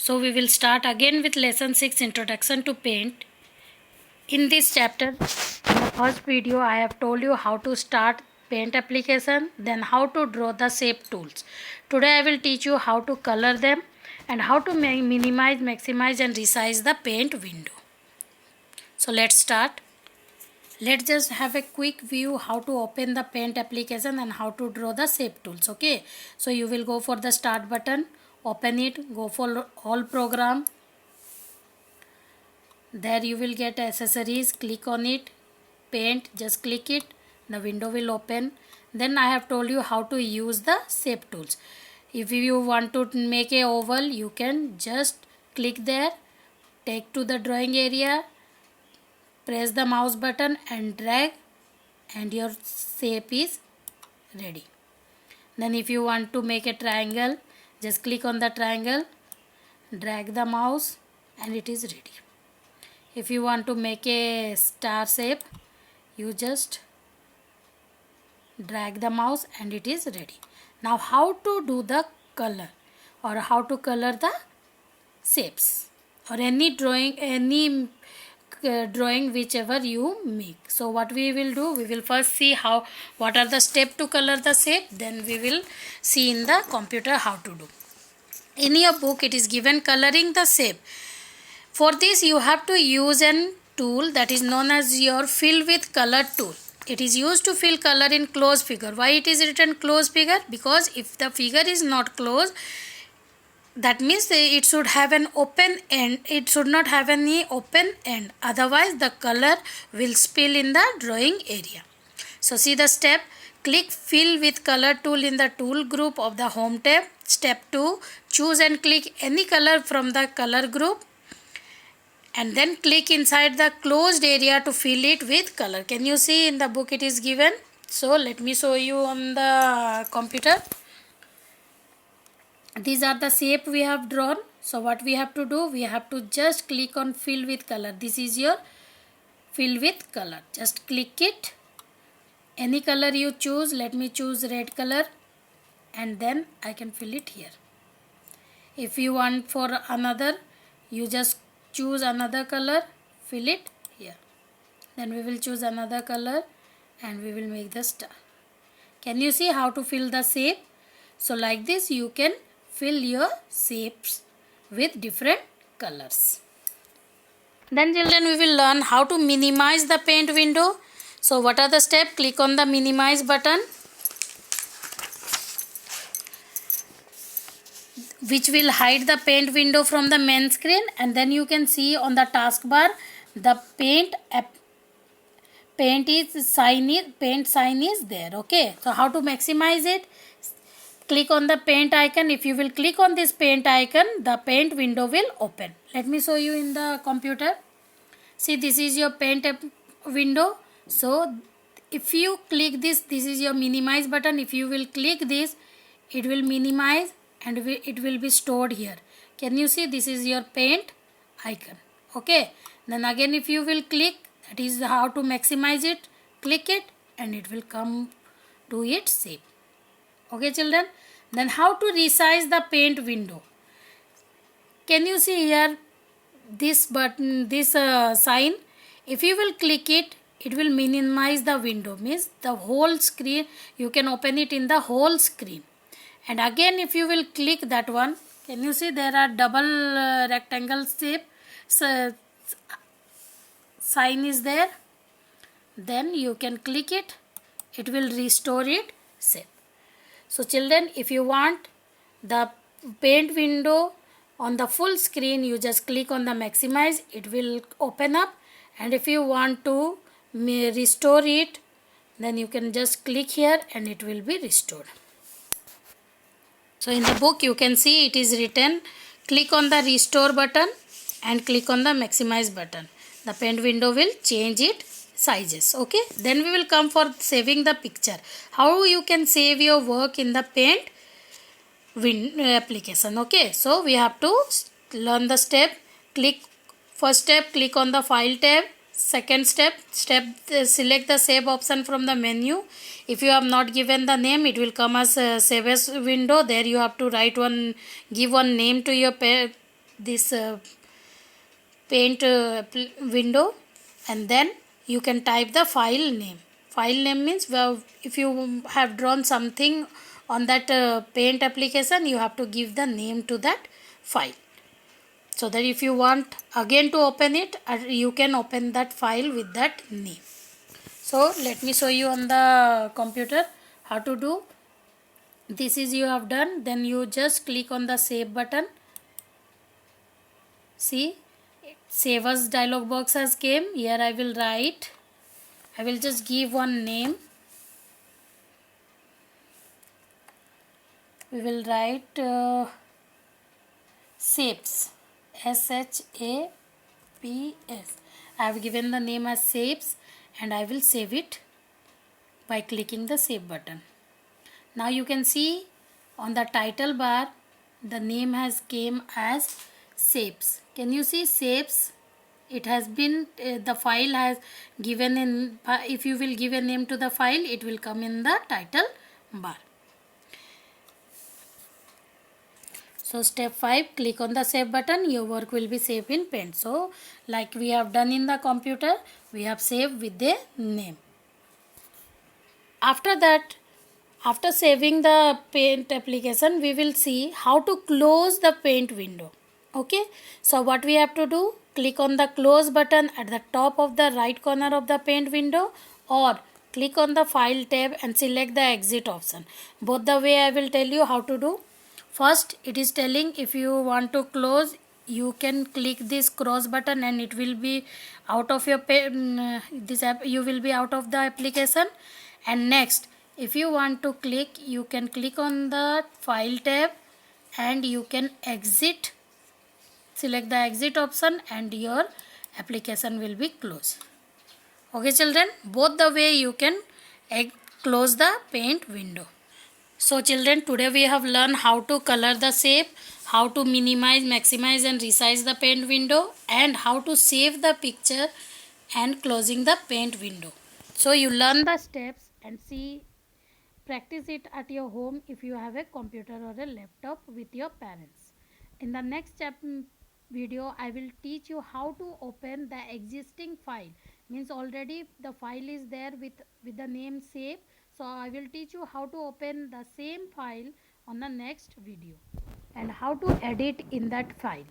So we will start again with lesson 6, Introduction to Paint. In this chapter, in the first video, I have told you how to start paint application, then how to draw the shape tools. Today I will teach you how to color them and how to minimize, maximize and resize the paint window. So let's start. Let's just have a quick view how to open the paint application and how to draw the shape tools. Okay, so you will go for the start button, open it, go for all program. There you will get accessories, click on it, paint, just click it, the window will open. Then I have told you how to use the shape tools. If you want to make a oval, you can just click there, take to the drawing area, press the mouse button and drag, and your shape is ready. Then if you want to make a triangle, just click on the triangle, drag the mouse and it is ready. If you want to make a star shape, you just drag the mouse and it is ready. Now how to do the color or how to color the shapes or any drawing, whichever you make. So what we will do, we will first see what are the steps to color the shape, then we will see in the computer how to do. In your book it is given coloring the shape. For this you have to use a tool that is known as your fill with color tool. It is used to fill color in closed figure. Why it is written closed figure? Because if the figure is not closed, that means it should have an open end. It should not have any open end. Otherwise the color will spill in the drawing area. So see the step. Click fill with color tool in the tool group of the home tab. Step 2. Choose and click any color from the color group. And then click inside the closed area to fill it with color. Can you see in the book it is given? So let me show you on the computer. These are the shape we have drawn. So what we have to do, we have to just click on fill with color. This is your fill with color. Just click it. Any color you choose. Let me choose red color. And then I can fill it here. If you want for another, you just choose another color, fill it here. Then we will choose another color and we will make the star. Can you see how to fill the shape? So like this you can fill your shapes with different colors. Then children, we will learn how to minimize the paint window. So what are the steps? Click on the minimize button, which will hide the paint window from the main screen, and then you can see on the taskbar the paint sign is there. Okay, so how to maximize it? Click on the paint icon. If you will click on this paint icon, the paint window will open. Let me show you in the computer. See, this is your paint window. So if you click this is your minimize button. If you will click this, it will minimize and it will be stored here. Can you see? This is your paint icon. Okay, then again if you will click, that is how to maximize it. Click it and it will come to its shape. Okay children, then how to resize the paint window? Can you see here this button, this sign? If you will click it, it will minimize the window, means the whole screen. You can open it in the whole screen. And again if you will click that one, can you see there are double rectangle shape sign is there. Then you can click it, it will restore it shape. So children, if you want the paint window on the full screen, you just click on the maximize, it will open up. And if you want to restore it, then you can just click here and it will be restored. So in the book you can see it is written, click on the restore button and click on the maximize button. The paint window will change its sizes. Okay, then we will come for saving the picture. How you can save your work in the paint application. Okay, so we have to learn the step. First step, click on the file tab. Second step, select the save option from the menu. If you have not given the name, it will come as a save as window. There you have to give one name to your this paint window, and then you can type the file name. File name means, well, if you have drawn something on that paint application, you have to give the name to that file, so that if you want again to open it, you can open that file with that name. So let me show you on the computer how to do. This is you have done, then you just click on the save button. See, save as dialog box has came. Here I will write, I will just give one name. We will write shapes, SHAPS. I have given the name as shapes, and I will save it by clicking the save button. Now you can see on the title bar the name has came as shapes. Can you see shapes? It has been the file has given in, if you will give a name to the file, it will come in the title bar. So step 5, click on the save button, your work will be saved in Paint. So like we have done in the computer, we have saved with the name. After that, after saving the Paint application, we will see how to close the Paint window. Okay, so what we have to do, click on the close button at the top of the right corner of the Paint window, or click on the file tab and select the exit option. Both the way I will tell you how to do. First, it is telling if you want to close, you can click this cross button and it will be out of your this app, you will be out of the application. And next, if you want to click, you can click on the file tab and you can exit, select the exit option, and your application will be closed. Okay children, both the way you can close the Paint window. So children, today we have learned how to color the shape, how to minimize, maximize and resize the Paint window, and how to save the picture and closing the Paint window. So you learn the steps and see, practice it at your home if you have a computer or a laptop with your parents. In the next video, I will teach you how to open the existing file. Means already the file is there with the name shape. So I will teach you how to open the same file on the next video and how to edit in that file.